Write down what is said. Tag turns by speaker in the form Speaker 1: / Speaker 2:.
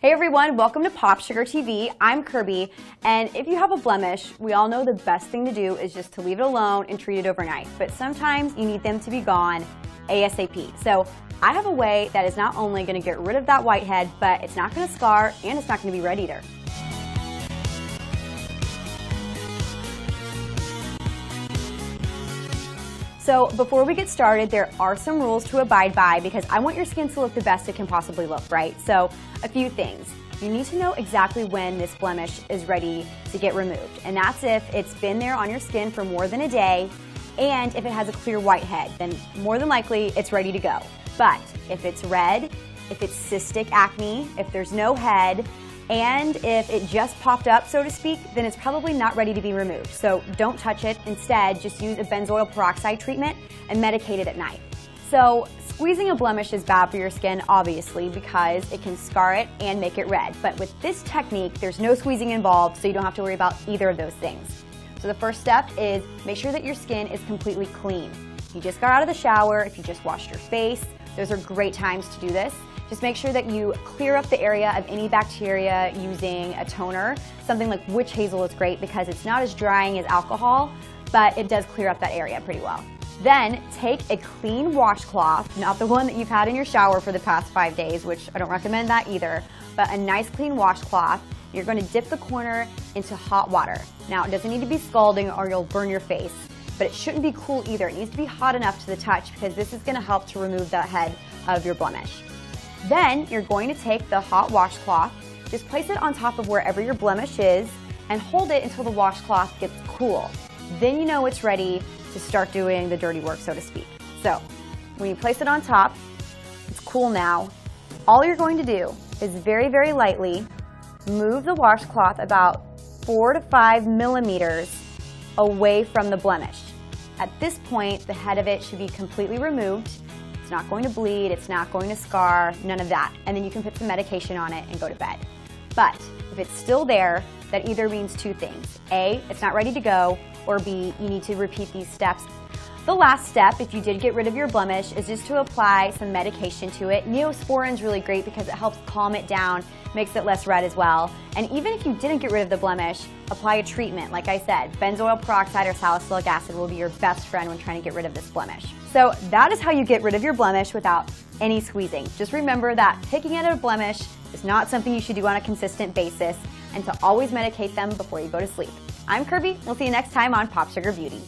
Speaker 1: Hey everyone, welcome to Pop Sugar TV. I'm Kirby, and if you have a blemish, we all know the best thing to do is just to leave it alone and treat it overnight. But sometimes you need them to be gone ASAP. So I have a way that is not only going to get rid of that whitehead, but it's not going to scar and it's not going to be red either. So before we get started, there are some rules to abide by because I want your skin to look the best it can possibly look, right? So a few things. You need to know exactly when this blemish is ready to get removed. And that's if it's been there on your skin for more than a day and if it has a clear whitehead, then more than likely it's ready to go. But if it's red, if it's cystic acne, if there's no head, and if it just popped up, so to speak, then it's probably not ready to be removed. So don't touch it. Instead, just use a benzoyl peroxide treatment and medicate it at night. So squeezing a blemish is bad for your skin, obviously, because it can scar it and make it red. But with this technique, there's no squeezing involved, so you don't have to worry about either of those things. So the first step is make sure that your skin is completely clean. If you just got out of the shower, if you just washed your face, those are great times to do this. Just make sure that you clear up the area of any bacteria using a toner. Something like witch hazel is great because it's not as drying as alcohol, but it does clear up that area pretty well. Then take a clean washcloth, not the one that you've had in your shower for the past 5 days, which I don't recommend that either, but a nice clean washcloth. You're going to dip the corner into hot water. Now, it doesn't need to be scalding or you'll burn your face, but it shouldn't be cool either. It needs to be hot enough to the touch because this is going to help to remove the head of your blemish. Then you're going to take the hot washcloth, just place it on top of wherever your blemish is, and hold it until the washcloth gets cool. Then you know it's ready to start doing the dirty work, so to speak. So when you place it on top, it's cool now. All you're going to do is very, very lightly move the washcloth about 4 to 5 millimeters away from the blemish. At this point, the head of it should be completely removed. It's not going to bleed, it's not going to scar, none of that. And then you can put some medication on it and go to bed. But if it's still there, that either means two things. A, it's not ready to go, or B, you need to repeat these steps. The last step, if you did get rid of your blemish, is just to apply some medication to it. Neosporin is really great because it helps calm it down, makes it less red as well. And even if you didn't get rid of the blemish, apply a treatment. Like I said, benzoyl peroxide or salicylic acid will be your best friend when trying to get rid of this blemish. So that is how you get rid of your blemish without any squeezing. Just remember that picking at a blemish is not something you should do on a consistent basis and to always medicate them before you go to sleep. I'm Kirby. We'll see you next time on Pop Sugar Beauty.